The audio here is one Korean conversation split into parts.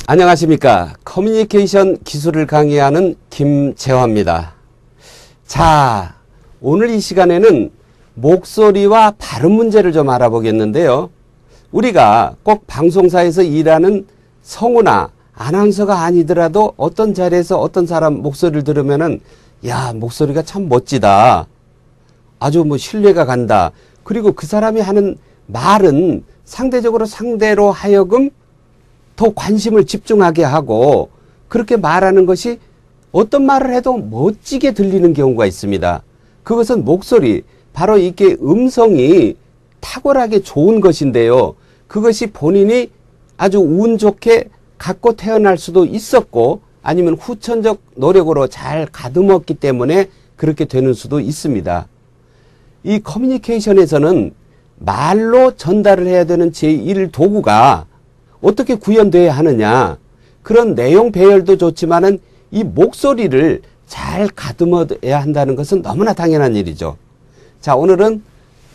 안녕하십니까. 커뮤니케이션 기술을 강의하는 김재화입니다. 자, 오늘 이 시간에는 목소리와 발음 문제를 좀 알아보겠는데요. 우리가 꼭 방송사에서 일하는 성우나 아나운서가 아니더라도 어떤 자리에서 어떤 사람 목소리를 들으면은 야, 목소리가 참 멋지다. 아주 신뢰가 간다. 그리고 그 사람이 하는 말은 상대적으로 상대로 하여금 더 관심을 집중하게 하고 그렇게 말하는 것이 어떤 말을 해도 멋지게 들리는 경우가 있습니다. 그것은 목소리, 바로 이게 음성이 탁월하게 좋은 것인데요. 그것이 본인이 아주 운 좋게 갖고 태어날 수도 있었고 아니면 후천적 노력으로 잘 가듬었기 때문에 그렇게 되는 수도 있습니다. 이 커뮤니케이션에서는 말로 전달을 해야 되는 제1 도구가 어떻게 구현되어야 하느냐, 그런 내용 배열도 좋지만은 이 목소리를 잘 가듬어야 한다는 것은 너무나 당연한 일이죠. 자, 오늘은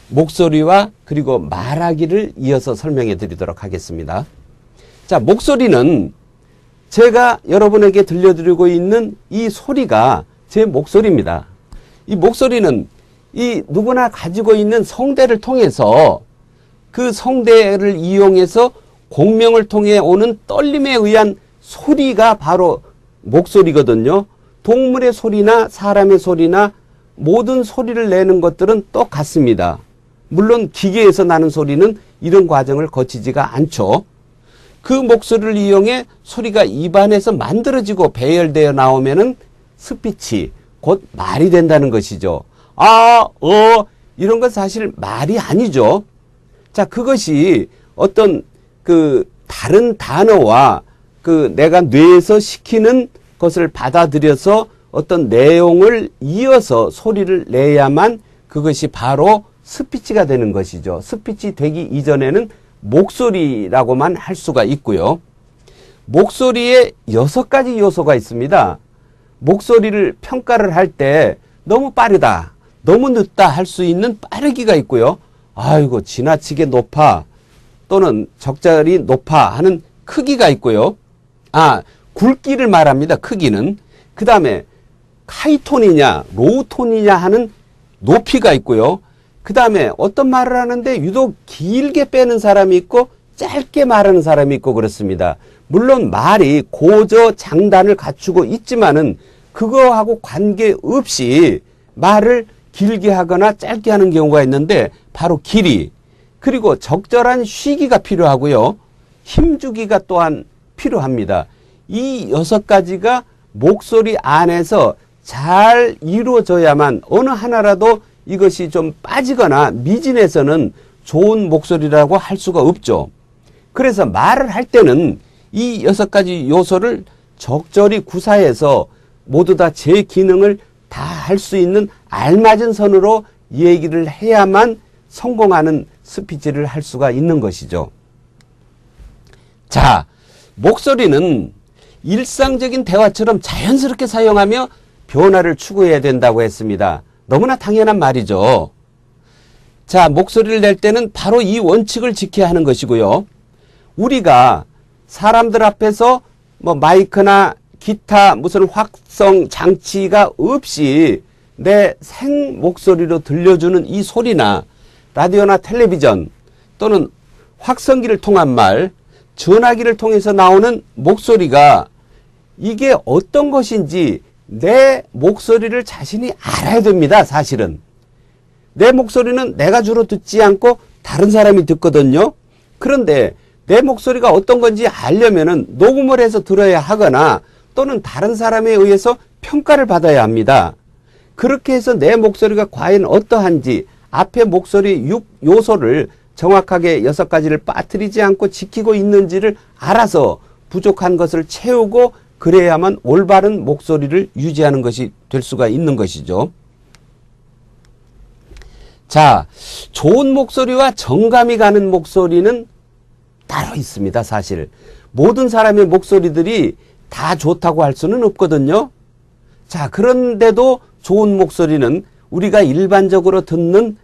목소리와 그리고 말하기를 이어서 설명해 드리도록 하겠습니다. 자, 목소리는 제가 여러분에게 들려드리고 있는 이 소리가 제 목소리입니다. 이 목소리는 이 누구나 가지고 있는 성대를 통해서 그 성대를 이용해서 공명을 통해 오는 떨림에 의한 소리가 바로 목소리거든요. 동물의 소리나 사람의 소리나 모든 소리를 내는 것들은 똑같습니다. 물론 기계에서 나는 소리는 이런 과정을 거치지가 않죠. 그 목소리를 이용해 소리가 입안에서 만들어지고 배열되어 나오면은 스피치, 곧 말이 된다는 것이죠. 이런 건 사실 말이 아니죠. 자, 그것이 어떤 다른 단어와 내가 뇌에서 시키는 것을 받아들여서 어떤 내용을 이어서 소리를 내야만 그것이 바로 스피치가 되는 것이죠. 스피치 되기 이전에는 목소리라고만 할 수가 있고요. 목소리에 6가지 요소가 있습니다. 목소리를 평가를 할 때 너무 빠르다, 너무 늦다 할 수 있는 빠르기가 있고요. 아이고, 지나치게 높아 또는 적절히 높아 하는 크기가 있고요. 굵기를 말합니다. 크기는. 그 다음에 하이톤이냐 로우톤이냐 하는 높이가 있고요. 그 다음에 어떤 말을 하는데 유독 길게 빼는 사람이 있고 짧게 말하는 사람이 있고 그렇습니다. 물론 말이 고저 장단을 갖추고 있지만은 그거하고 관계없이 말을 길게 하거나 짧게 하는 경우가 있는데 바로 길이, 그리고 적절한 쉬기가 필요하고요. 힘주기가 또한 필요합니다. 이 6가지가 목소리 안에서 잘 이루어져야만 어느 하나라도 이것이 좀 빠지거나 미진해서는 좋은 목소리라고 할 수가 없죠. 그래서 말을 할 때는 이 6가지 요소를 적절히 구사해서 모두 다 제 기능을 다 할 수 있는 알맞은 선으로 얘기를 해야만 성공하는 스피치를 할 수가 있는 것이죠. 자, 목소리는 일상적인 대화처럼 자연스럽게 사용하며 변화를 추구해야 된다고 했습니다. 너무나 당연한 말이죠. 자, 목소리를 낼 때는 바로 이 원칙을 지켜야 하는 것이고요. 우리가 사람들 앞에서 마이크나 기타 무슨 확성 장치가 없이 내 생 목소리로 들려주는 이 소리나 라디오나 텔레비전 또는 확성기를 통한 말, 전화기를 통해서 나오는 목소리가 이게 어떤 것인지 내 목소리를 자신이 알아야 됩니다. 사실은 내 목소리는 내가 주로 듣지 않고 다른 사람이 듣거든요. 그런데 내 목소리가 어떤 건지 알려면은 녹음을 해서 들어야 하거나 또는 다른 사람에 의해서 평가를 받아야 합니다. 그렇게 해서 내 목소리가 과연 어떠한지 앞에 목소리 6요소를 정확하게 6가지를 빠뜨리지 않고 지키고 있는지를 알아서 부족한 것을 채우고 그래야만 올바른 목소리를 유지하는 것이 될 수가 있는 것이죠. 자, 좋은 목소리와 정감이 가는 목소리는 따로 있습니다. 사실 모든 사람의 목소리들이 다 좋다고 할 수는 없거든요. 자, 그런데도 좋은 목소리는 우리가 일반적으로 듣는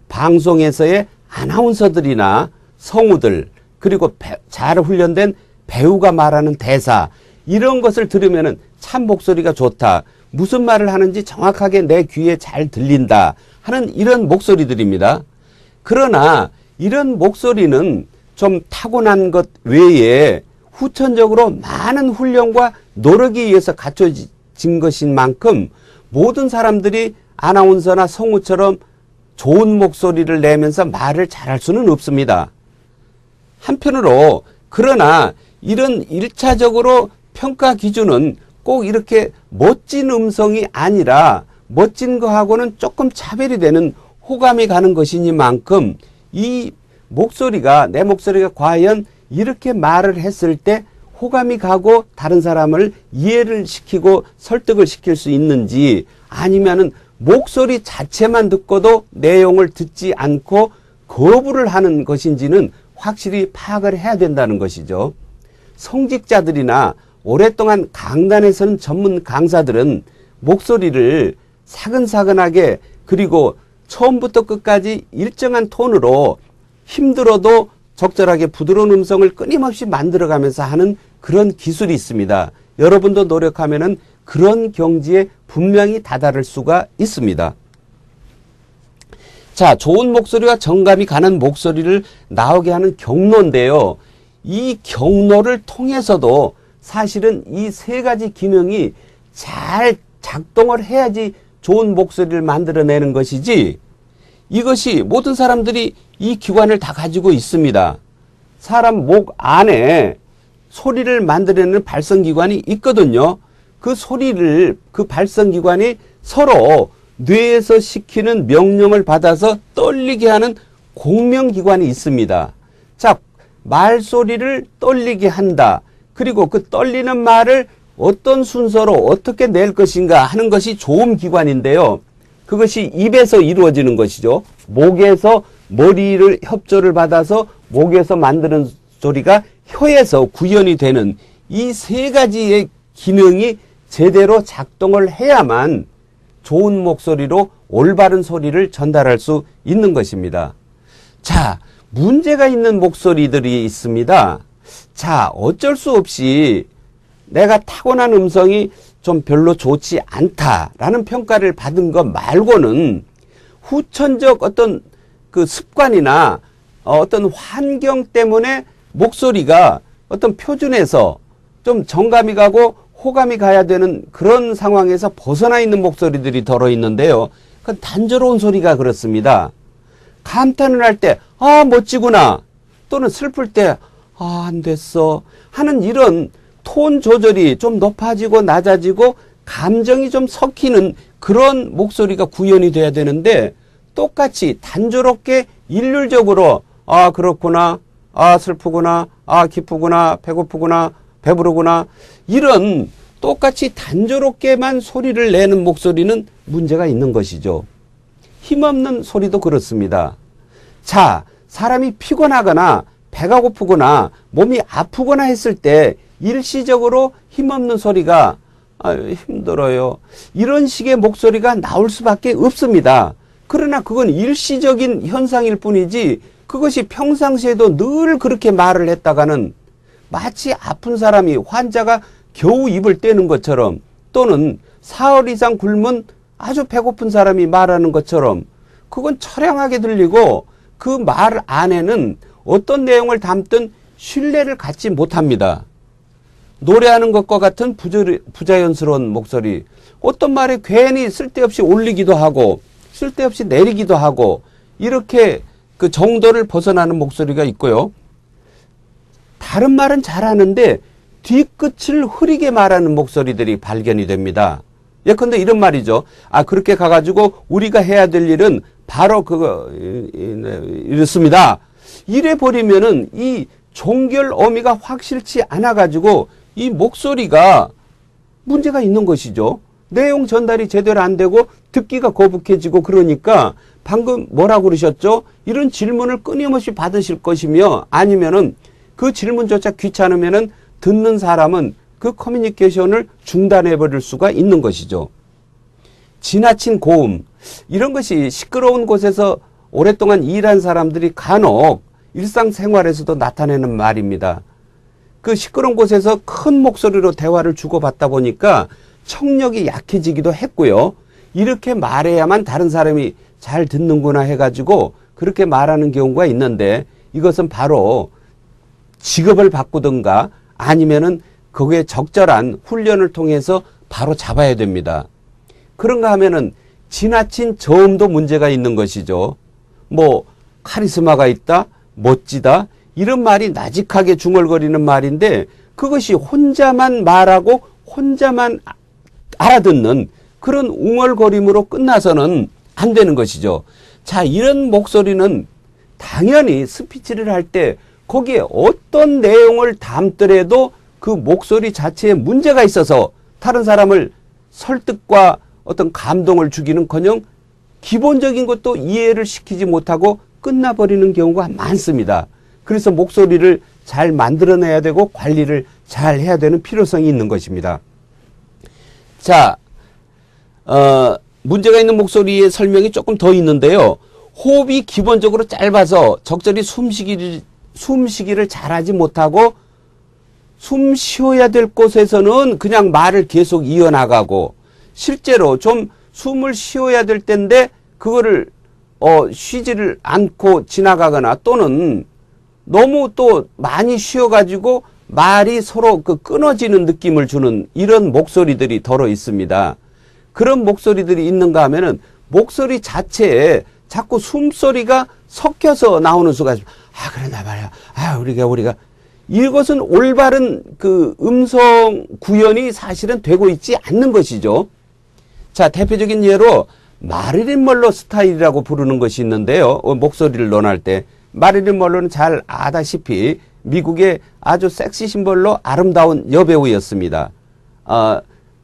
방송에서의 아나운서들이나 성우들, 그리고 잘 훈련된 배우가 말하는 대사 이런 것을 들으면은 참 목소리가 좋다. 무슨 말을 하는지 정확하게 내 귀에 잘 들린다 하는 이런 목소리들입니다. 그러나 이런 목소리는 좀 타고난 것 외에 후천적으로 많은 훈련과 노력에 의해서 갖춰진 것인 만큼 모든 사람들이 아나운서나 성우처럼 좋은 목소리를 내면서 말을 잘할 수는 없습니다. 한편으로 그러나 이런 1차적으로 평가 기준은 꼭 이렇게 멋진 음성이 아니라 멋진 거하고는 조금 차별이 되는 호감이 가는 것이니만큼 이 목소리가 내 목소리가 과연 이렇게 말을 했을 때 호감이 가고 다른 사람을 이해를 시키고 설득을 시킬 수 있는지 아니면은 목소리 자체만 듣고도 내용을 듣지 않고 거부를 하는 것인지는 확실히 파악을 해야 된다는 것이죠. 성직자들이나 오랫동안 강단에 선 전문 강사들은 목소리를 사근사근하게 그리고 처음부터 끝까지 일정한 톤으로 힘들어도 적절하게 부드러운 음성을 끊임없이 만들어가면서 하는 그런 기술이 있습니다. 여러분도 노력하면은 그런 경지에 분명히 다다를 수가 있습니다. 자, 좋은 목소리와 정감이 가는 목소리를 나오게 하는 경로인데요. 이 경로를 통해서도 사실은 이 세 가지 기능이 잘 작동을 해야지 좋은 목소리를 만들어내는 것이지 이것이 모든 사람들이 이 기관을 다 가지고 있습니다. 사람 목 안에 소리를 만들어내는 발성기관이 있거든요. 그 소리를 그 발성기관이 서로 뇌에서 시키는 명령을 받아서 떨리게 하는 공명기관이 있습니다. 자, 말소리를 떨리게 한다. 그리고 그 떨리는 말을 어떤 순서로 어떻게 낼 것인가 하는 것이 좋은 기관인데요. 그것이 입에서 이루어지는 것이죠. 목에서 머리를 협조를 받아서 목에서 만드는 소리가 혀에서 구현이 되는 이 세 가지의 기능이 제대로 작동을 해야만 좋은 목소리로 올바른 소리를 전달할 수 있는 것입니다. 자, 문제가 있는 목소리들이 있습니다. 자, 어쩔 수 없이 내가 타고난 음성이 좀 별로 좋지 않다라는 평가를 받은 것 말고는 후천적 어떤 그 습관이나 어떤 환경 때문에 목소리가 어떤 표준에서 좀 정감이 가고 호감이 가야 되는 그런 상황에서 벗어나 있는 목소리들이 덜어 있는데요. 그 단조로운 소리가 그렇습니다. 감탄을 할 때, 아, 멋지구나. 또는 슬플 때, 아, 안 됐어. 하는 이런 톤 조절이 좀 높아지고 낮아지고 감정이 좀 섞이는 그런 목소리가 구현이 돼야 되는데 똑같이 단조롭게 일률적으로 아, 그렇구나. 아, 슬프구나. 아, 기쁘구나. 배고프구나. 배부르구나. 이런 똑같이 단조롭게만 소리를 내는 목소리는 문제가 있는 것이죠. 힘없는 소리도 그렇습니다. 자, 사람이 피곤하거나 배가 고프거나 몸이 아프거나 했을 때 일시적으로 힘없는 소리가 힘들어요. 이런 식의 목소리가 나올 수밖에 없습니다. 그러나 그건 일시적인 현상일 뿐이지 그것이 평상시에도 늘 그렇게 말을 했다가는 마치 아픈 사람이 환자가 겨우 입을 떼는 것처럼 또는 사흘 이상 굶은 아주 배고픈 사람이 말하는 것처럼 그건 처량하게 들리고 그 말 안에는 어떤 내용을 담든 신뢰를 갖지 못합니다. 노래하는 것과 같은 부자연스러운 목소리, 어떤 말에 괜히 쓸데없이 올리기도 하고 쓸데없이 내리기도 하고 이렇게 그 정도를 벗어나는 목소리가 있고요. 다른 말은 잘하는데 뒤끝을 흐리게 말하는 목소리들이 발견이 됩니다. 예컨대 이런 말이죠. 아, 그렇게 가가지고 우리가 해야 될 일은 바로 그거 이렇습니다. 이래 버리면은 이 종결 어미가 확실치 않아가지고 이 목소리가 문제가 있는 것이죠. 내용 전달이 제대로 안 되고 듣기가 거북해지고 그러니까 방금 뭐라고 그러셨죠? 이런 질문을 끊임없이 받으실 것이며 아니면은 그 질문조차 귀찮으면은 듣는 사람은 그 커뮤니케이션을 중단해 버릴 수가 있는 것이죠. 지나친 고음, 이런 것이 시끄러운 곳에서 오랫동안 일한 사람들이 간혹 일상생활에서도 나타내는 말입니다. 그 시끄러운 곳에서 큰 목소리로 대화를 주고받다 보니까 청력이 약해지기도 했고요. 이렇게 말해야만 다른 사람이 잘 듣는구나 해가지고 그렇게 말하는 경우가 있는데, 이것은 바로 직업을 바꾸든가 아니면은 거기에 적절한 훈련을 통해서 바로 잡아야 됩니다. 그런가 하면은 지나친 저음도 문제가 있는 것이죠. 뭐 카리스마가 있다, 멋지다, 이런 말이 나직하게 중얼거리는 말인데 그것이 혼자만 말하고 혼자만 알아듣는 그런 웅얼거림으로 끝나서는 안 되는 것이죠. 자, 이런 목소리는 당연히 스피치를 할 때 거기에 어떤 내용을 담더라도 그 목소리 자체에 문제가 있어서 다른 사람을 설득과 어떤 감동을 주기는커녕 기본적인 것도 이해를 시키지 못하고 끝나버리는 경우가 많습니다. 그래서 목소리를 잘 만들어내야 되고 관리를 잘 해야 되는 필요성이 있는 것입니다. 자, 문제가 있는 목소리의 설명이 조금 더 있는데요. 호흡이 기본적으로 짧아서 적절히 숨쉬기를 잘하지 못하고 숨 쉬어야 될 곳에서는 그냥 말을 계속 이어나가고, 실제로 좀 숨을 쉬어야 될 때인데 그거를 쉬지를 않고 지나가거나 또는 너무 또 많이 쉬어가지고 말이 서로 끊어지는 느낌을 주는 이런 목소리들이 더러 있습니다. 그런 목소리들이 있는가 하면은 목소리 자체에 자꾸 숨소리가 섞여서 나오는 수가 있습니다. 아, 그러나 말이야. 우리가 이것은 올바른 그 음성 구현이 사실은 되고 있지 않는 것이죠. 자, 대표적인 예로 마릴린 먼로 스타일이라고 부르는 것이 있는데요. 목소리를 논할 때 마릴린 먼로는 잘 아다시피 미국의 아주 섹시 심벌로 아름다운 여배우였습니다.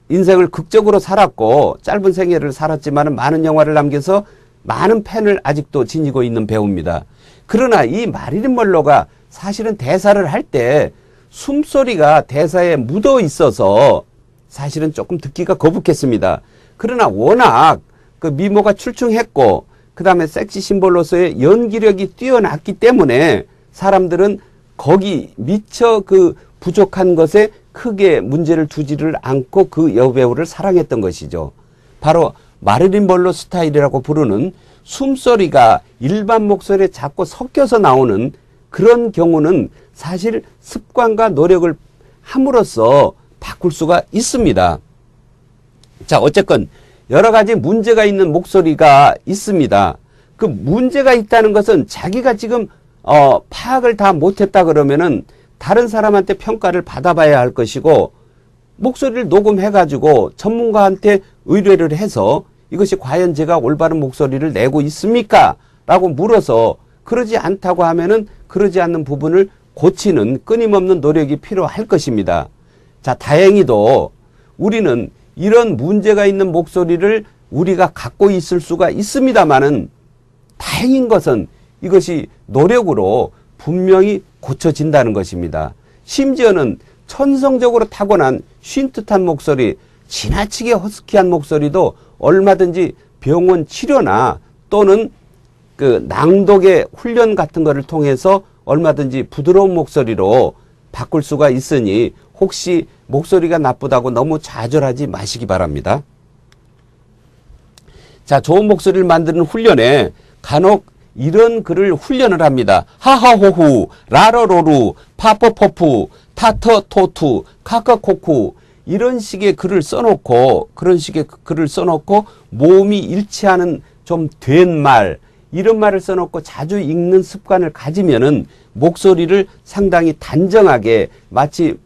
인생을 극적으로 살았고 짧은 생애를 살았지만 많은 영화를 남겨서 많은 팬을 아직도 지니고 있는 배우입니다. 그러나 이 마릴린 먼로가 사실은 대사를 할 때 숨소리가 대사에 묻어 있어서 사실은 조금 듣기가 거북했습니다. 그러나 워낙 그 미모가 출중했고 그 다음에 섹시 심벌로서의 연기력이 뛰어났기 때문에 사람들은 거기 미처 그 부족한 것에 크게 문제를 두지를 않고 그 여배우를 사랑했던 것이죠. 바로 마릴린 먼로 스타일이라고 부르는 숨소리가 일반 목소리에 자꾸 섞여서 나오는 그런 경우는 사실 습관과 노력을 함으로써 바꿀 수가 있습니다. 자, 어쨌건 여러 가지 문제가 있는 목소리가 있습니다. 그 문제가 있다는 것은 자기가 지금 파악을 다 못했다 그러면은 다른 사람한테 평가를 받아봐야 할 것이고, 목소리를 녹음해가지고 전문가한테 의뢰를 해서 이것이 과연 제가 올바른 목소리를 내고 있습니까? 라고 물어서 그러지 않다고 하면은 그러지 않는 부분을 고치는 끊임없는 노력이 필요할 것입니다. 자, 다행히도 우리는 이런 문제가 있는 목소리를 우리가 갖고 있을 수가 있습니다만은 다행인 것은 이것이 노력으로 분명히 고쳐진다는 것입니다. 심지어는 천성적으로 타고난 쉰 듯한 목소리, 지나치게 허스키한 목소리도 얼마든지 병원 치료나 또는 그 낭독의 훈련 같은 것을 통해서 얼마든지 부드러운 목소리로 바꿀 수가 있으니 혹시 목소리가 나쁘다고 너무 좌절하지 마시기 바랍니다. 자, 좋은 목소리를 만드는 훈련에 간혹 이런 글을 훈련을 합니다. 하하호후, 라러로루, 파퍼퍼프, 타터토투, 카카코쿠, 이런 식의 글을 써놓고, 그런 식의 글을 써놓고 모음이 일치하는 좀 된 말, 이런 말을 써놓고 자주 읽는 습관을 가지면은 목소리를 상당히 단정하게 마치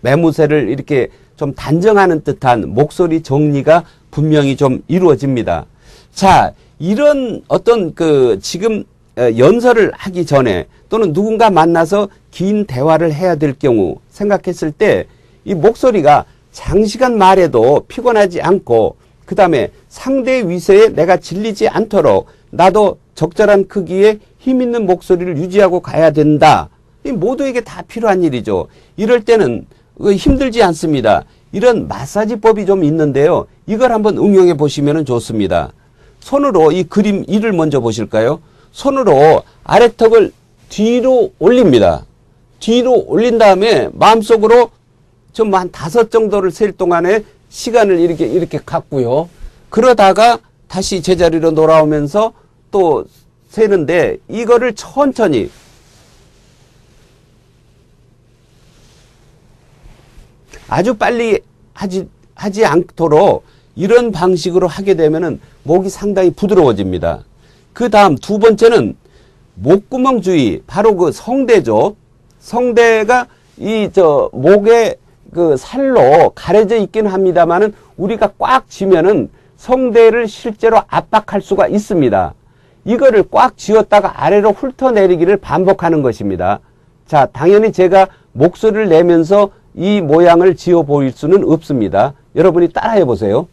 매무새를 이렇게 좀 단정하는 듯한 목소리 정리가 분명히 좀 이루어집니다. 자, 이런 어떤 지금 연설을 하기 전에 또는 누군가 만나서 긴 대화를 해야 될 경우 생각했을 때 이 목소리가 장시간 말해도 피곤하지 않고 그 다음에 상대의 위세에 내가 질리지 않도록 나도 적절한 크기의 힘 있는 목소리를 유지하고 가야 된다. 이 모두에게 다 필요한 일이죠. 이럴 때는 힘들지 않습니다. 이런 마사지법이 좀 있는데요. 이걸 한번 응용해 보시면 좋습니다. 손으로 이 그림 1을 먼저 보실까요? 손으로 아래턱을 뒤로 올립니다. 뒤로 올린 다음에 마음속으로 좀 한 5 정도를 셀 동안에 시간을 이렇게 갖고요. 그러다가 다시 제자리로 돌아오면서 또 세는데 이거를 천천히 아주 빨리 하지 않도록 이런 방식으로 하게 되면은 목이 상당히 부드러워집니다. 그 다음 2번째는 목구멍 주위, 바로 그 성대죠. 성대가 목에 그 살로 가려져 있긴 합니다만은 우리가 꽉 쥐면은 성대를 실제로 압박할 수가 있습니다. 이거를 꽉 쥐었다가 아래로 훑어내리기를 반복하는 것입니다. 자, 당연히 제가 목소리를 내면서 이 모양을 지어 보일 수는 없습니다. 여러분이 따라해 보세요.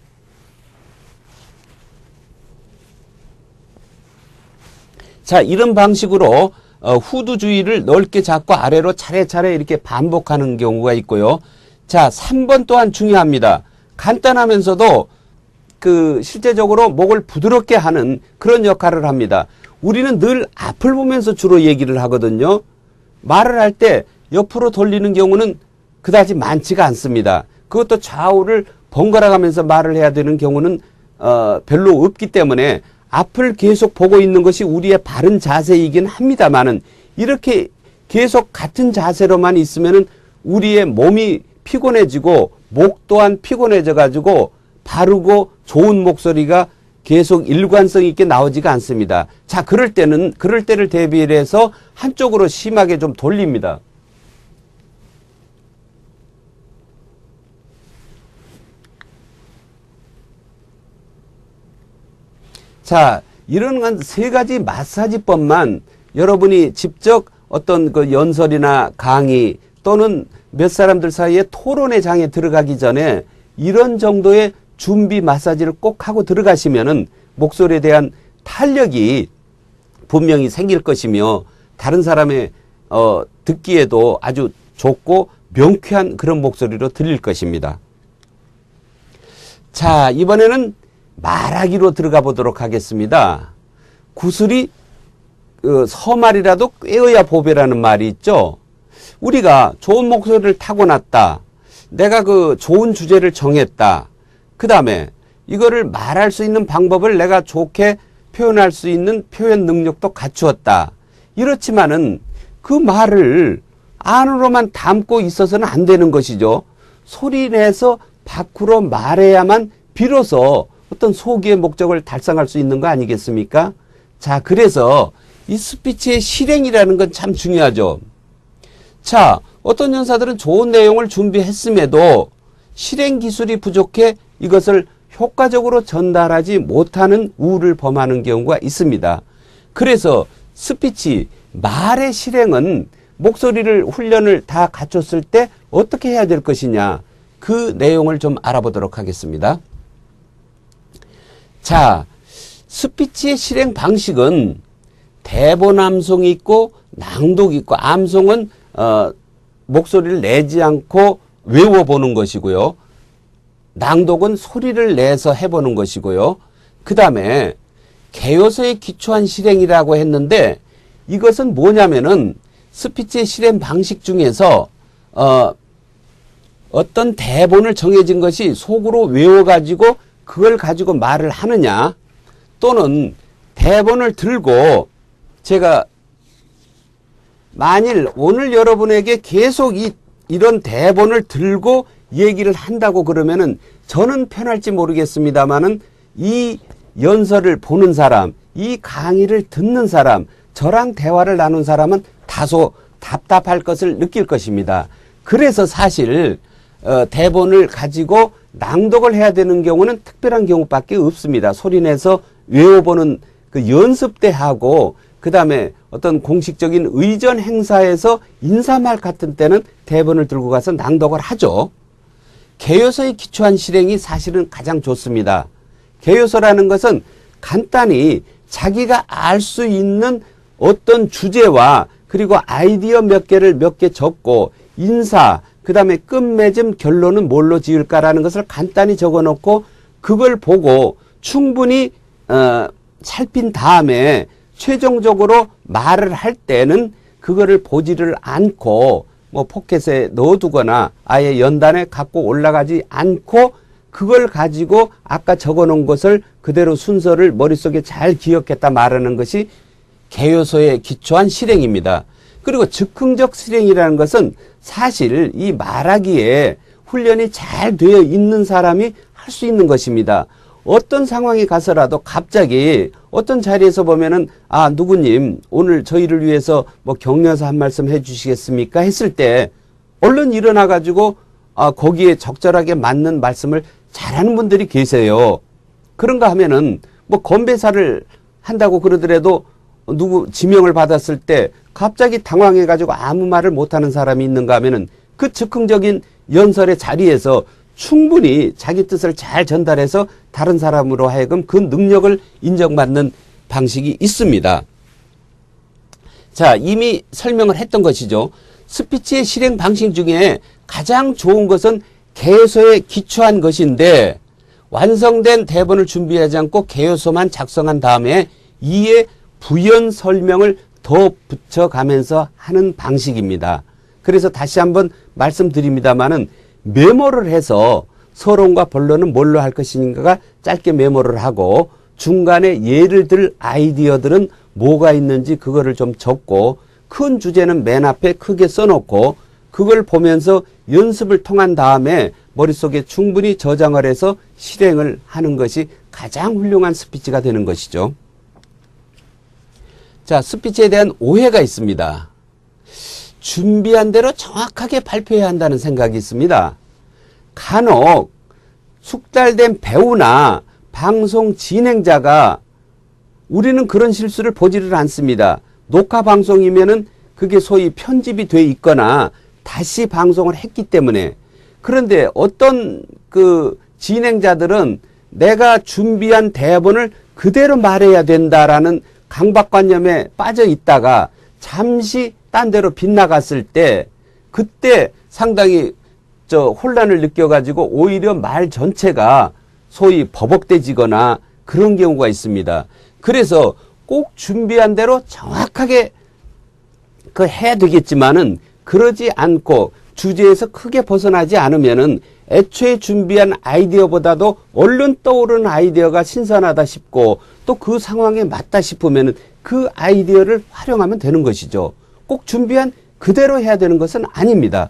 자, 이런 방식으로 후두 주위를 넓게 잡고 아래로 차례차례 이렇게 반복하는 경우가 있고요. 자, 3번 또한 중요합니다. 간단하면서도 실제적으로 목을 부드럽게 하는 그런 역할을 합니다. 우리는 늘 앞을 보면서 주로 얘기를 하거든요. 말을 할 때 옆으로 돌리는 경우는 그다지 많지가 않습니다. 그것도 좌우를 번갈아 가면서 말을 해야 되는 경우는 별로 없기 때문에 앞을 계속 보고 있는 것이 우리의 바른 자세이긴 합니다만은 이렇게 계속 같은 자세로만 있으면은 우리의 몸이 피곤해지고 목 또한 피곤해져 가지고 바르고 좋은 목소리가 계속 일관성 있게 나오지가 않습니다. 자, 그럴 때를 대비해서 한쪽으로 심하게 좀 돌립니다. 자, 이런 건 3가지 마사지법만 여러분이 직접 어떤 그 연설이나 강의 또는 몇 사람들 사이에 토론의 장에 들어가기 전에 이런 정도의 준비 마사지를 꼭 하고 들어가시면은 목소리에 대한 탄력이 분명히 생길 것이며 다른 사람의 듣기에도 아주 좋고 명쾌한 그런 목소리로 들릴 것입니다. 자, 이번에는 말하기로 들어가 보도록 하겠습니다. 구슬이 서말이라도 꿰어야 보배라는 말이 있죠. 우리가 좋은 목소리를 타고났다. 내가 좋은 주제를 정했다. 그 다음에 이거를 말할 수 있는 방법을 내가 좋게 표현할 수 있는 표현 능력도 갖추었다. 이렇지만은 그 말을 안으로만 담고 있어서는 안 되는 것이죠. 소리 내서 밖으로 말해야만 비로소 어떤 소기의 목적을 달성할 수 있는 거 아니겠습니까? 자, 그래서 이 스피치의 실행이라는 건 참 중요하죠. 자, 어떤 연사들은 좋은 내용을 준비했음에도 실행 기술이 부족해 이것을 효과적으로 전달하지 못하는 우를 범하는 경우가 있습니다. 그래서 스피치, 말의 실행은 목소리를 훈련을 다 갖췄을 때 어떻게 해야 될 것이냐, 그 내용을 좀 알아보도록 하겠습니다. 자, 스피치의 실행 방식은 대본 암송이 있고 낭독이 있고, 암송은 목소리를 내지 않고 외워보는 것이고요. 낭독은 소리를 내서 해보는 것이고요. 그 다음에 개요서에 기초한 실행이라고 했는데 이것은 뭐냐면은 스피치의 실행 방식 중에서 어떤 대본을 정해진 것이 속으로 외워가지고 그걸 가지고 말을 하느냐, 또는 대본을 들고 제가 만일 오늘 여러분에게 계속 이런 대본을 들고 얘기를 한다고 그러면은 저는 편할지 모르겠습니다만은 이 연설을 보는 사람, 이 강의를 듣는 사람, 저랑 대화를 나눈 사람은 다소 답답할 것을 느낄 것입니다. 그래서 사실 대본을 가지고 낭독을 해야 되는 경우는 특별한 경우밖에 없습니다. 소리내서 외워보는 그 연습 때 하고, 그 다음에 어떤 공식적인 의전 행사에서 인사말 같은 때는 대본을 들고 가서 낭독을 하죠. 개요서에 기초한 실행이 사실은 가장 좋습니다. 개요서라는 것은 간단히 자기가 알 수 있는 어떤 주제와 그리고 아이디어 몇 개 적고 인사, 그 다음에 끝맺음 결론은 뭘로 지을까라는 것을 간단히 적어놓고 그걸 보고 충분히 살핀 다음에 최종적으로 말을 할 때는 그거를 보지를 않고 뭐 포켓에 넣어두거나 아예 연단에 갖고 올라가지 않고 그걸 가지고 아까 적어놓은 것을 그대로 순서를 머릿속에 잘 기억했다 말하는 것이 개요소에 기초한 실행입니다. 그리고 즉흥적 실행이라는 것은 사실 이 말하기에 훈련이 잘 되어 있는 사람이 할 수 있는 것입니다. 어떤 상황에 가서라도 갑자기 어떤 자리에서 보면은 아 누구님 오늘 저희를 위해서 뭐 격려사 한 말씀 해주시겠습니까 했을 때 얼른 일어나 가지고 거기에 적절하게 맞는 말씀을 잘하는 분들이 계세요. 그런가 하면은 뭐 건배사를 한다고 그러더라도 누구 지명을 받았을 때 갑자기 당황해 가지고 아무 말을 못하는 사람이 있는가 하면은 그 즉흥적인 연설의 자리에서 충분히 자기 뜻을 잘 전달해서 다른 사람으로 하여금 그 능력을 인정받는 방식이 있습니다. 자, 이미 설명을 했던 것이죠. 스피치의 실행 방식 중에 가장 좋은 것은 개요소에 기초한 것인데 완성된 대본을 준비하지 않고 개요소만 작성한 다음에 이에 부연 설명을 더 붙여가면서 하는 방식입니다. 그래서 다시 한번 말씀드립니다마는 메모를 해서 서론과 본론은 뭘로 할 것인가가 짧게 메모를 하고 중간에 예를 들 아이디어들은 뭐가 있는지 그거를 좀 적고 큰 주제는 맨 앞에 크게 써놓고 그걸 보면서 연습을 통한 다음에 머릿속에 충분히 저장을 해서 실행을 하는 것이 가장 훌륭한 스피치가 되는 것이죠. 자, 스피치에 대한 오해가 있습니다. 준비한 대로 정확하게 발표해야 한다는 생각이 있습니다. 간혹 숙달된 배우나 방송 진행자가 우리는 그런 실수를 보지를 않습니다. 녹화 방송이면은 그게 소위 편집이 돼 있거나 다시 방송을 했기 때문에. 그런데 어떤 그 진행자들은 내가 준비한 대본을 그대로 말해야 된다라는 강박관념에 빠져 있다가 잠시 딴 데로 빗나갔을 때 그때 상당히 혼란을 느껴가지고 오히려 말 전체가 소위 버벅대지거나 그런 경우가 있습니다. 그래서 꼭 준비한 대로 정확하게 해야 되겠지만은 그러지 않고 주제에서 크게 벗어나지 않으면은 애초에 준비한 아이디어보다도 얼른 떠오르는 아이디어가 신선하다 싶고 또 그 상황에 맞다 싶으면은 그 아이디어를 활용하면 되는 것이죠. 꼭 준비한 그대로 해야 되는 것은 아닙니다.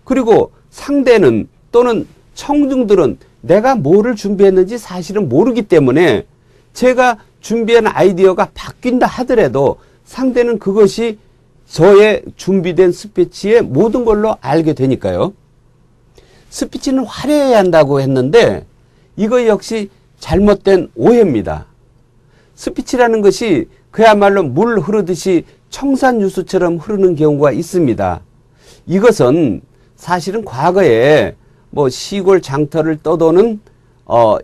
그리고 상대는 또는 청중들은 내가 뭐를 준비했는지 사실은 모르기 때문에 제가 준비한 아이디어가 바뀐다 하더라도 상대는 그것이 저의 준비된 스피치의 모든 걸로 알게 되니까요. 스피치는 화려해야 한다고 했는데 이거 역시 잘못된 오해입니다. 스피치라는 것이 그야말로 물 흐르듯이 청산유수처럼 흐르는 경우가 있습니다. 이것은 사실은 과거에 뭐 시골 장터를 떠도는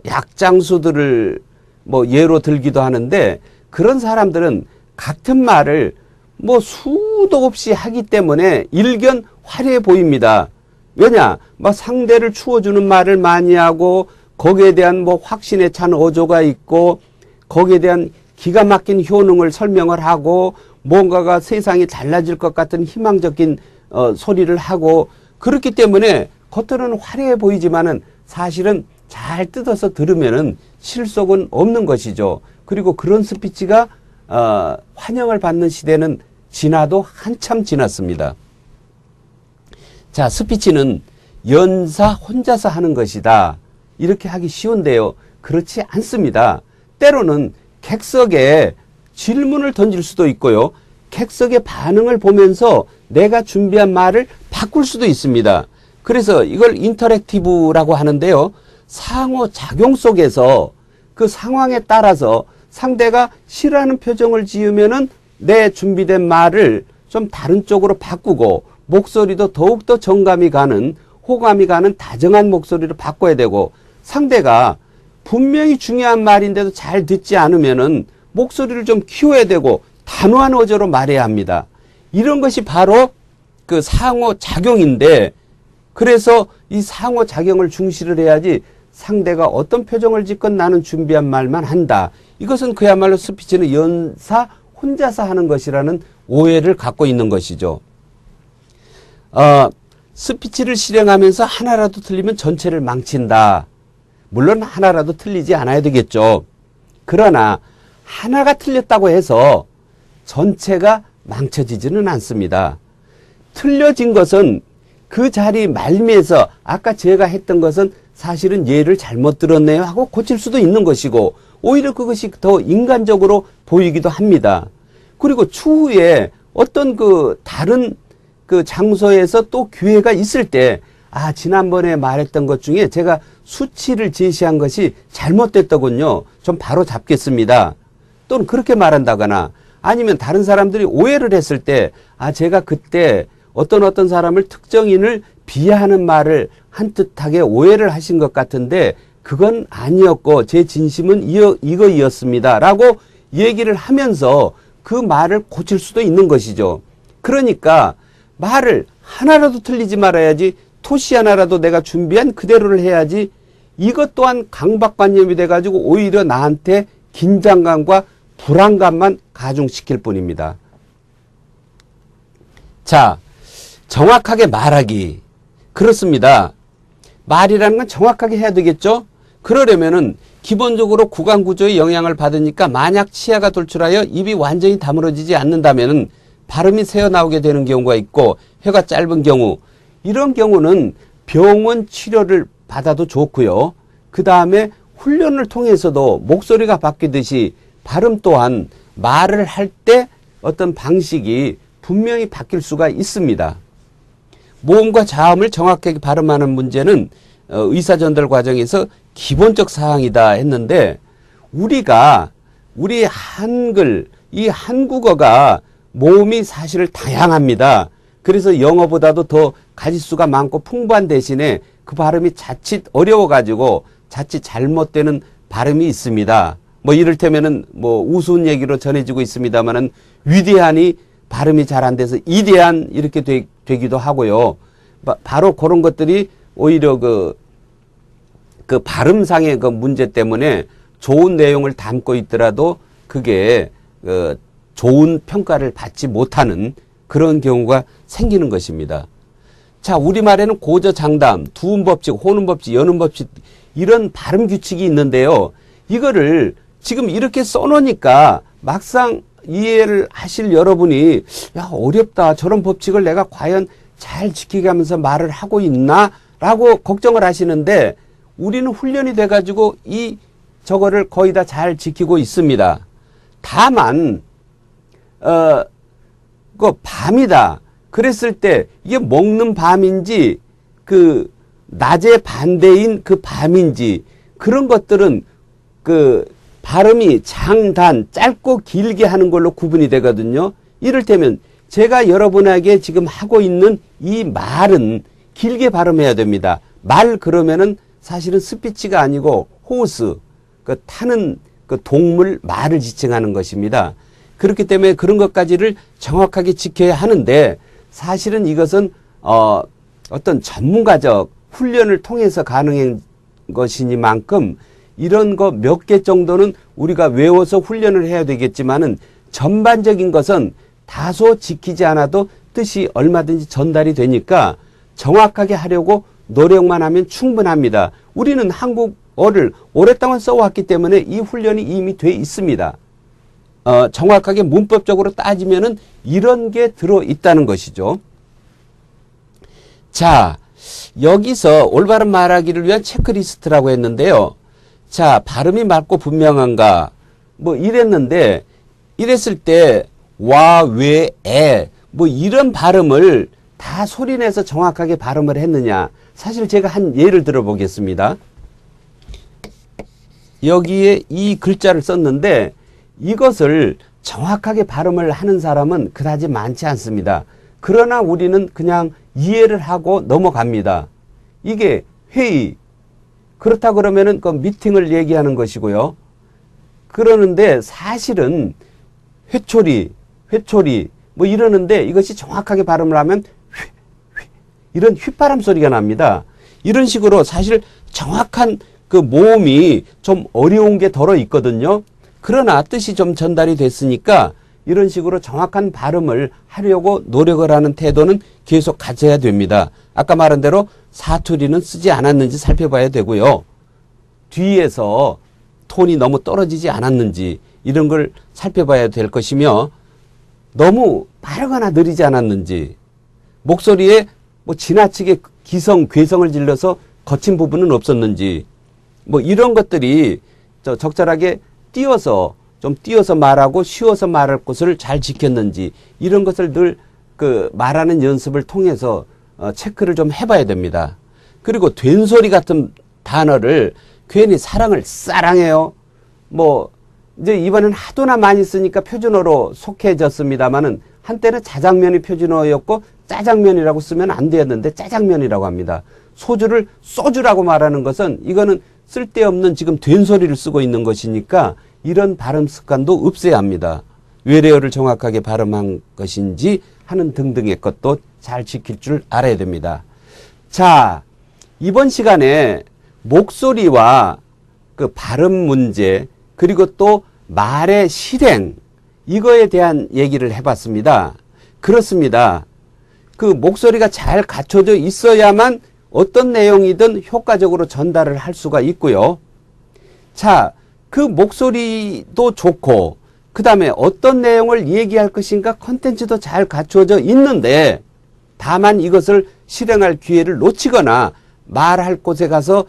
약장수들을 뭐 예로 들기도 하는데 그런 사람들은 같은 말을 뭐 수도 없이 하기 때문에 일견 화려해 보입니다. 왜냐? 막 상대를 추워주는 말을 많이 하고 거기에 대한 뭐 확신에 찬 어조가 있고 거기에 대한 기가 막힌 효능을 설명을 하고 뭔가가 세상이 달라질 것 같은 희망적인 소리를 하고 그렇기 때문에 겉으로는 화려해 보이지만은 사실은 잘 뜯어서 들으면은 실속은 없는 것이죠. 그리고 그런 스피치가 환영을 받는 시대는 지나도 한참 지났습니다. 자, 스피치는 연사 혼자서 하는 것이다. 이렇게 하기 쉬운데요. 그렇지 않습니다. 때로는 객석에 질문을 던질 수도 있고요. 객석의 반응을 보면서 내가 준비한 말을 바꿀 수도 있습니다. 그래서 이걸 인터랙티브라고 하는데요. 상호작용 속에서 그 상황에 따라서 상대가 싫어하는 표정을 지으면은 내 준비된 말을 좀 다른 쪽으로 바꾸고 목소리도 더욱더 정감이 가는 호감이 가는 다정한 목소리로 바꿔야 되고 상대가 분명히 중요한 말인데도 잘 듣지 않으면은 목소리를 좀 키워야 되고 단호한 어조로 말해야 합니다. 이런 것이 바로 그 상호작용인데 그래서 이 상호작용을 중시를 해야지 상대가 어떤 표정을 짓건 나는 준비한 말만 한다. 이것은 그야말로 스피치는 연사 혼자서 하는 것이라는 오해를 갖고 있는 것이죠. 스피치를 실행하면서 하나라도 틀리면 전체를 망친다. 물론 하나라도 틀리지 않아야 되겠죠. 그러나 하나가 틀렸다고 해서 전체가 망쳐지지는 않습니다. 틀려진 것은 그 자리 말미에서 아까 제가 했던 것은 사실은 예를 잘못 들었네요 하고 고칠 수도 있는 것이고 오히려 그것이 더 인간적으로 보이기도 합니다. 그리고 추후에 어떤 다른 장소에서 또 기회가 있을 때 지난번에 말했던 것 중에 제가 수치를 제시한 것이 잘못됐더군요. 좀 바로 잡겠습니다. 또는 그렇게 말한다거나 아니면 다른 사람들이 오해를 했을 때 제가 그때 어떤 사람을 특정인을 비하하는 말을 한 뜻하게 오해를 하신 것 같은데 그건 아니었고 제 진심은 이거였습니다 라고 얘기를 하면서 그 말을 고칠 수도 있는 것이죠. 그러니까 말을 하나라도 틀리지 말아야지, 토시 하나라도 내가 준비한 그대로를 해야지, 이것 또한 강박관념이 돼가지고 오히려 나한테 긴장감과 불안감만 가중시킬 뿐입니다. 자, 정확하게 말하기. 그렇습니다. 말이라는 건 정확하게 해야 되겠죠? 그러려면은 기본적으로 구강 구조의 영향을 받으니까 만약 치아가 돌출하여 입이 완전히 다물어지지 않는다면은 발음이 새어나오게 되는 경우가 있고 혀가 짧은 경우, 이런 경우는 병원 치료를 받아도 좋고요. 그 다음에 훈련을 통해서도 목소리가 바뀌듯이 발음 또한 말을 할 때 어떤 방식이 분명히 바뀔 수가 있습니다. 모음과 자음을 정확하게 발음하는 문제는 의사전달 과정에서 기본적 사항이다 했는데 우리 한글, 이 한국어가 모음이 사실 다양합니다. 그래서 영어보다도 더 가지수가 많고 풍부한 대신에 그 발음이 자칫 어려워가지고 자칫 잘못되는 발음이 있습니다. 이를테면은 우스운 얘기로 전해지고 있습니다만은 위대한이 발음이 잘 안 돼서 이대한 이렇게 되기도 하고요. 바로 그런 것들이 오히려 그 발음상의 그 문제 때문에 좋은 내용을 담고 있더라도 그게 좋은 평가를 받지 못하는 그런 경우가 생기는 것입니다. 자, 우리말에는 고저장담, 두음법칙, 호음법칙, 연음법칙 이런 발음 규칙이 있는데요. 이거를 지금 이렇게 써놓으니까 막상 이해를 하실 여러분이 어렵다. 저런 법칙을 내가 과연 잘 지키면서 말을 하고 있나? 라고 걱정을 하시는데 우리는 훈련이 돼가지고 저거를 거의 다 잘 지키고 있습니다. 다만 밤이다. 그랬을 때 이게 먹는 밤인지 낮의 반대인 밤인지 그런 것들은 발음이 장단, 짧고 길게 하는 걸로 구분이 되거든요. 이를테면 제가 여러분에게 지금 하고 있는 이 말은 길게 발음해야 됩니다. 말 그러면은 사실은 스피치가 아니고 호스, 타는 동물 말을 지칭하는 것입니다. 그렇기 때문에 그런 것까지를 정확하게 지켜야 하는데 사실은 이것은 어떤 전문가적 훈련을 통해서 가능한 것이니만큼 이런 거 몇 개 정도는 우리가 외워서 훈련을 해야 되겠지만은 전반적인 것은 다소 지키지 않아도 뜻이 얼마든지 전달이 되니까 정확하게 하려고 노력만 하면 충분합니다. 우리는 한국어를 오랫동안 써왔기 때문에 이 훈련이 이미 돼 있습니다. 정확하게 문법적으로 따지면은 이런 게 들어있다는 것이죠. 자, 여기서 올바른 말하기를 위한 체크리스트라고 했는데요. 자, 발음이 맞고 분명한가? 이랬는데, 이랬을 때, 와, 왜, 에, 이런 발음을 다 소리내서 정확하게 발음을 했느냐. 사실 제가 한 예를 들어보겠습니다. 여기에 이 글자를 썼는데, 이것을 정확하게 발음을 하는 사람은 그다지 많지 않습니다. 그러나 우리는 그냥 이해를 하고 넘어갑니다. 이게 회의. 그렇다 그러면은 미팅을 얘기하는 것이고요. 그러는데 사실은 회초리 이러는데 이것이 정확하게 발음을 하면 이런 휘바람 소리가 납니다. 이런 식으로 사실 정확한 모음이 좀 어려운 게 덜어 있거든요. 그러나 뜻이 좀 전달이 됐으니까 이런 식으로 정확한 발음을 하려고 노력을 하는 태도는 계속 가져야 됩니다. 아까 말한 대로 사투리는 쓰지 않았는지 살펴봐야 되고요. 뒤에서 톤이 너무 떨어지지 않았는지 이런 걸 살펴봐야 될 것이며, 너무 빠르거나 느리지 않았는지, 목소리에 뭐 지나치게 기성, 괴성을 질러서 거친 부분은 없었는지, 뭐 이런 것들이 적절하게 좀 띄어서 말하고 쉬워서 말할 것을 잘 지켰는지, 이런 것을 늘 그 말하는 연습을 통해서 체크를 좀 해봐야 됩니다. 그리고 된소리 같은 단어를 괜히 사랑해요. 뭐 이제 이번엔 하도나 많이 쓰니까 표준어로 속해졌습니다만은, 한때는 자장면이 표준어였고 짜장면이라고 쓰면 안 되었는데 짜장면이라고 합니다. 소주를 소주라고 말하는 것은 이거는 쓸데없는 지금 된소리를 쓰고 있는 것이니까 이런 발음 습관도 없애야 합니다. 외래어를 정확하게 발음한 것인지 하는 등등의 것도 잘 지킬 줄 알아야 됩니다. 자, 이번 시간에 목소리와 그 발음 문제, 그리고 또 말의 실행, 이거에 대한 얘기를 해봤습니다. 그렇습니다. 그 목소리가 잘 갖춰져 있어야만 어떤 내용이든 효과적으로 전달을 할 수가 있고요. 자, 그 목소리도 좋고, 그 다음에 어떤 내용을 얘기할 것인가 컨텐츠도 잘 갖춰져 있는데, 다만 이것을 실행할 기회를 놓치거나 말할 곳에 가서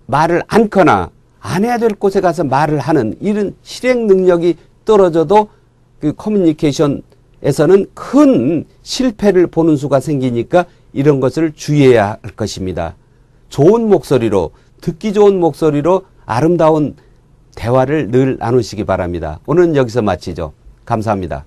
말을 않거나 안 해야 될 곳에 가서 말을 하는 이런 실행 능력이 떨어져도 그 커뮤니케이션에서는 큰 실패를 보는 수가 생기니까 이런 것을 주의해야 할 것입니다. 좋은 목소리로, 듣기 좋은 목소리로 아름다운 대화를 늘 나누시기 바랍니다. 오늘은 여기서 마치죠. 감사합니다.